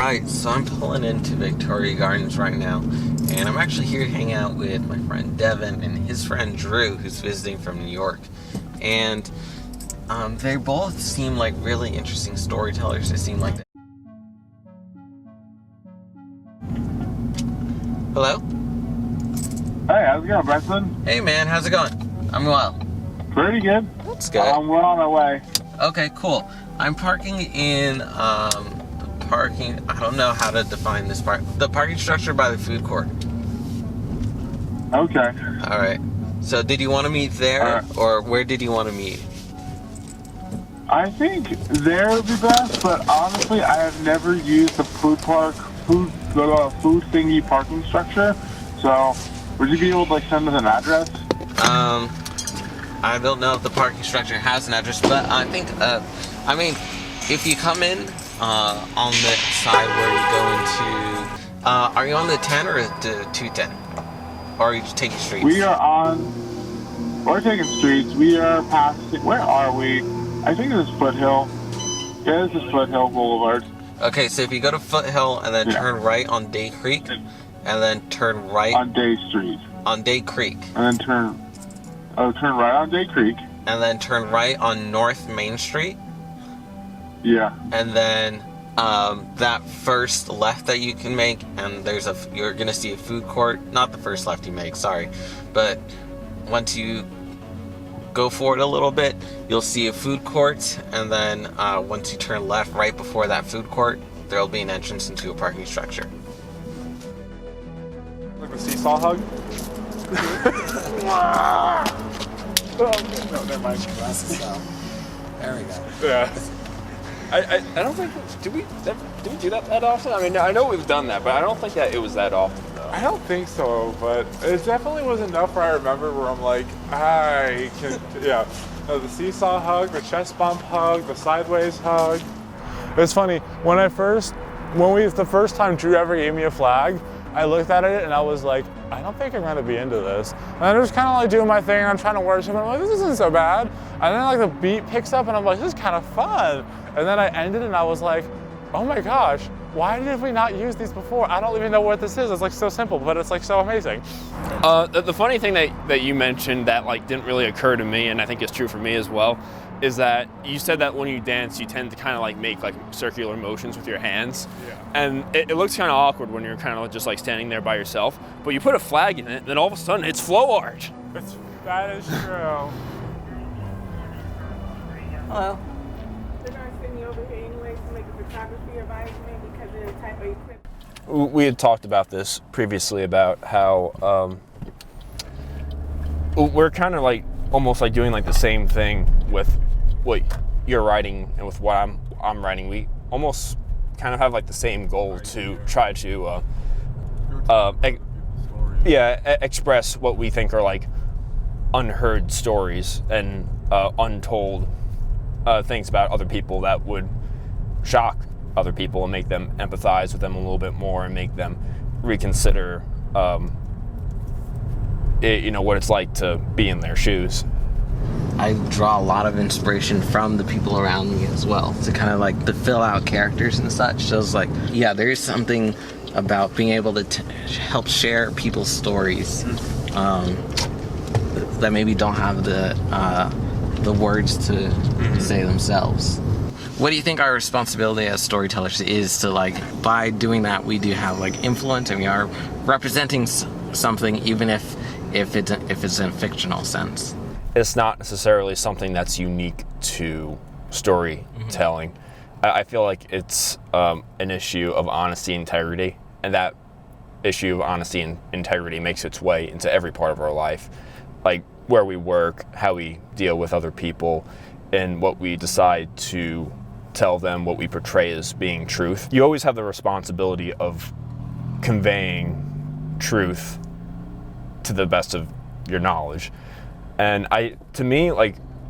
Alright, so I'm pulling into Victoria Gardens right now, and I'm actually here to hang out with my friend Devin and his friend Drew, who's visiting from New York. And they both seem like really interesting storytellers. They seem like... Hello? Hey, how's it going, Brenton? Hey man, how's it going? I'm well. Pretty good. That's good. We're on our way. Okay, cool. I'm parking in I don't know how to define this part. The parking structure by the food court. Okay. Alright. So did you want to meet there, or where did you want to meet? I think there would be best, but honestly, I have never used the food thingy parking structure. So, would you be able to send us an address? I don't know if the parking structure has an address, but I think, if you come in on the side where you go into, are you on the 10 or the 210? Or are you just taking streets? We're taking streets. We are passing, where are we? I think this is Foothill. Yeah, this is Foothill Boulevard. Okay, so if you go to Foothill and then turn right on Day Creek, and then turn right... On Day Street. On Day Creek. And then turn right on Day Creek. And then turn right on North Main Street. Yeah. And then that first left that you can make, and you're gonna see a food court. Not the first left you make, sorry. But once you go forward a little bit, you'll see a food court, and then once you turn left right before that food court, there'll be an entrance into a parking structure. Like a seesaw hug? No, never mind. Glasses down. There we go. Yeah. I don't think, do we do that often? I mean, I know we've done that, but I don't think that it was that often, though. I don't think so, but it definitely was enough where I remember where I'm like, I can, yeah. The seesaw hug, the chest bump hug, the sideways hug. It's funny, the first time Drew ever gave me a flag, I looked at it and I was like, I don't think I'm gonna be into this. And I was kind of like doing my thing, I'm trying to worship, and I'm like, this isn't so bad. And then the beat picks up and I'm like, this is kind of fun. And then I ended and I was like, oh my gosh, why did we not use these before? I don't even know what this is. It's so simple, but it's so amazing. The funny thing that you mentioned that didn't really occur to me, and I think it's true for me as well, is that you said that when you dance, you tend to kind of make circular motions with your hands. Yeah. And it looks kind of awkward when you're kind of just standing there by yourself, but you put a flag in it, and then all of a sudden it's flow art. That is true. Hello. They're going to send me over here anyway to make a photography advisement because of the type of equipment. We had talked about this previously about how we're kind of almost doing the same thing with what you're writing and with what I'm writing. We almost kind of have the same goal to try to express what we think are unheard stories and untold things about other people that would shock other people and make them empathize with them a little bit more and make them reconsider what it's like to be in their shoes. I draw a lot of inspiration from the people around me as well, to kind of to fill out characters and such. So it's there is something about being able to help share people's stories that maybe don't have the words to say themselves. What do you think our responsibility as storytellers is to by doing that we do have influence and we are representing something, even if it's in a fictional sense? It's not necessarily something that's unique to storytelling. I feel like it's an issue of honesty and integrity, and that issue of honesty and integrity makes its way into every part of our life, where we work, how we deal with other people, and what we decide to tell them, what we portray as being truth. You always have the responsibility of conveying truth to the best of your knowledge. And to me,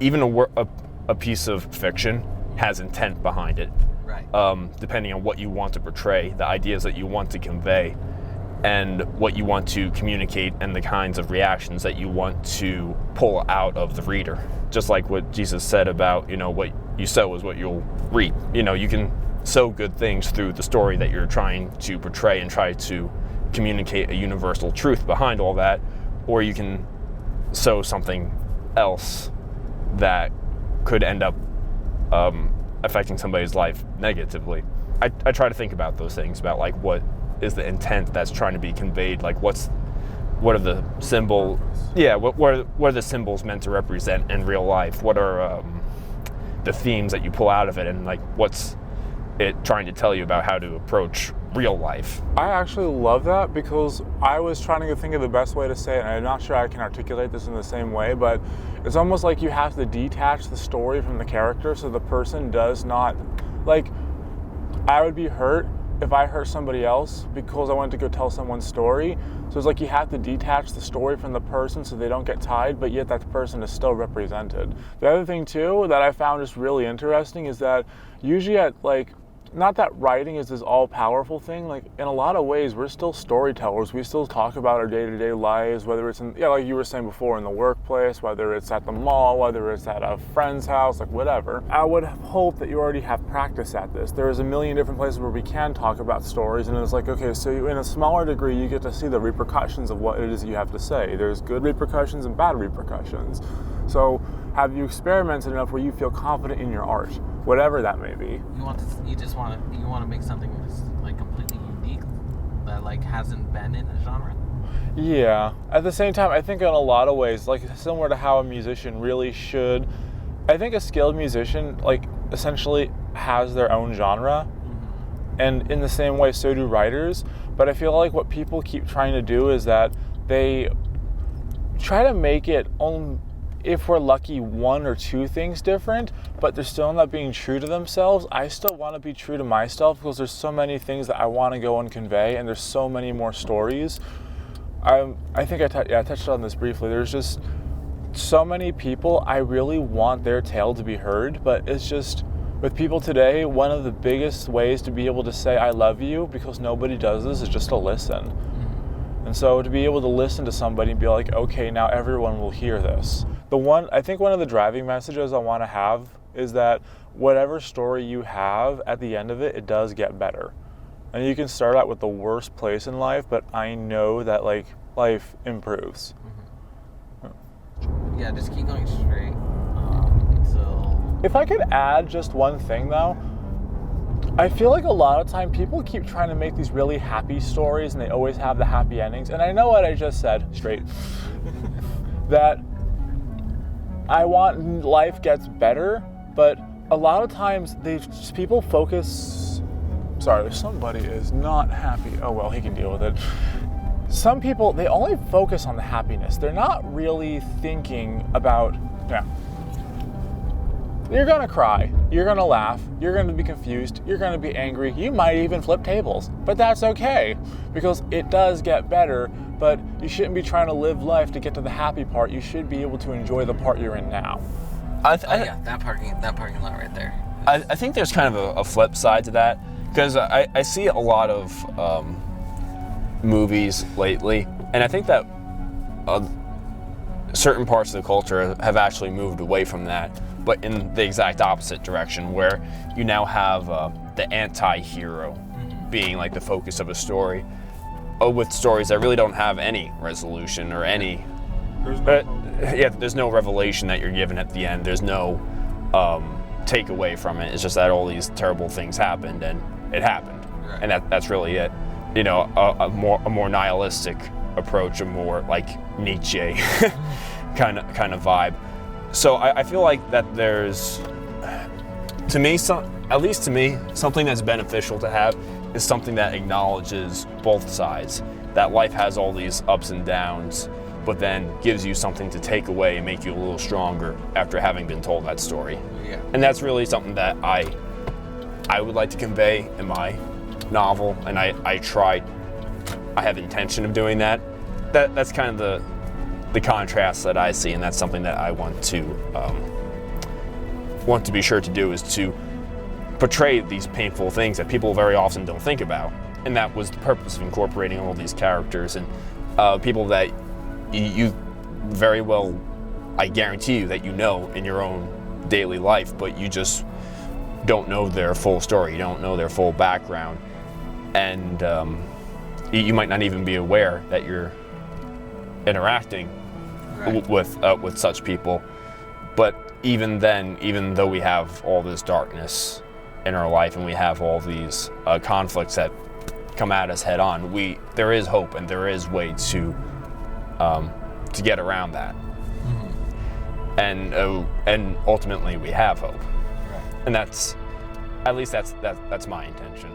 even a piece of fiction has intent behind it. Right. Depending on what you want to portray, the ideas that you want to convey, and what you want to communicate, and the kinds of reactions that you want to pull out of the reader. Just like what Jesus said about, what you sow is what you'll reap. You can sow good things through the story that you're trying to portray and try to communicate a universal truth behind all that, or you can sow something else that could end up affecting somebody's life negatively. I try to think about those things, about like what is the intent that's trying to be conveyed, like what are the symbols, what are the symbols meant to represent in real life, what are the themes that you pull out of it, and like what's it trying to tell you about how to approach real life. I actually love that, because I was trying to think of the best way to say it, and I'm not sure I can articulate this in the same way, but it's almost like you have to detach the story from the character, so the person does not, like, I would be hurt if I hurt somebody else because I went to go tell someone's story. So it's like you have to detach the story from the person so they don't get tied, but yet that person is still represented. The other thing too that I found just really interesting is that usually at like, not that writing is this all-powerful thing, like in a lot of ways we're still storytellers. We still talk about our day-to-day lives, whether it's in, like you were saying before, in the workplace, whether it's at the mall, whether it's at a friend's house, like whatever. I would hope that you already have practice at this. There's a million different places where we can talk about stories, and it's like, okay, so in a smaller degree you get to see the repercussions of what it is that you have to say. There's good repercussions and bad repercussions. So have you experimented enough where you feel confident in your art, whatever that may be? You want to make something that's like completely unique, that like hasn't been in a genre. Yeah. At the same time, I think in a lot of ways, like similar to how a musician really should, I think a skilled musician like essentially has their own genre, and in the same way so do writers. But I feel like what people keep trying to do is that they try to make it on, if we're lucky, one or two things different, but they're still not being true to themselves. I still want to be true to myself because there's so many things that I want to go and convey, and there's so many more stories. I think I touched on this briefly. There's just so many people, I really want their tale to be heard, but it's just, with people today, one of the biggest ways to be able to say I love you, because nobody does this, is just to listen. And so to be able to listen to somebody and be like, okay, now everyone will hear this. I think one of the driving messages I want to have is that whatever story you have, at the end of it, it does get better. And you can start out with the worst place in life, but I know that like life improves. Yeah, just keep going straight until... If I could add just one thing though, I feel like a lot of time people keep trying to make these really happy stories and they always have the happy endings. And I know what I just said, straight, that I want life gets better, but a lot of times people focus, sorry, somebody is not happy. Oh well, he can deal with it. Some people, they only focus on the happiness. They're not really thinking about, you're gonna cry, you're gonna laugh, you're gonna be confused, you're gonna be angry, you might even flip tables, but that's okay, because it does get better, but you shouldn't be trying to live life to get to the happy part. You should be able to enjoy the part you're in now. That parking lot right there. I think there's kind of a flip side to that, because I see a lot of movies lately, and I think that certain parts of the culture have actually moved away from that, but in the exact opposite direction, where you now have the anti-hero being like the focus of a story, with stories that really don't have any resolution or any... There's no revelation that you're given at the end. There's no takeaway from it. It's just that all these terrible things happened, and it happened, right. And that's really it. You know, a more nihilistic approach, a more like Nietzsche kind of vibe. So I feel like that there's, to me, at least to me, something that's beneficial to have is something that acknowledges both sides. That life has all these ups and downs, but then gives you something to take away and make you a little stronger after having been told that story. Yeah. And that's really something that I would like to convey in my novel, and I have intention of doing that. That's kind of the contrast that I see, and that's something that I want to be sure to do, is to portray these painful things that people very often don't think about. And that was the purpose of incorporating all these characters and people that you very well, I guarantee you that you know in your own daily life, but you just don't know their full story, you don't know their full background, and you might not even be aware that you're interacting with such people. But even then, even though we have all this darkness in our life and we have all these conflicts that come at us head on, there is hope and there is way to get around that. And ultimately we have hope. And that's, at least that's my intention.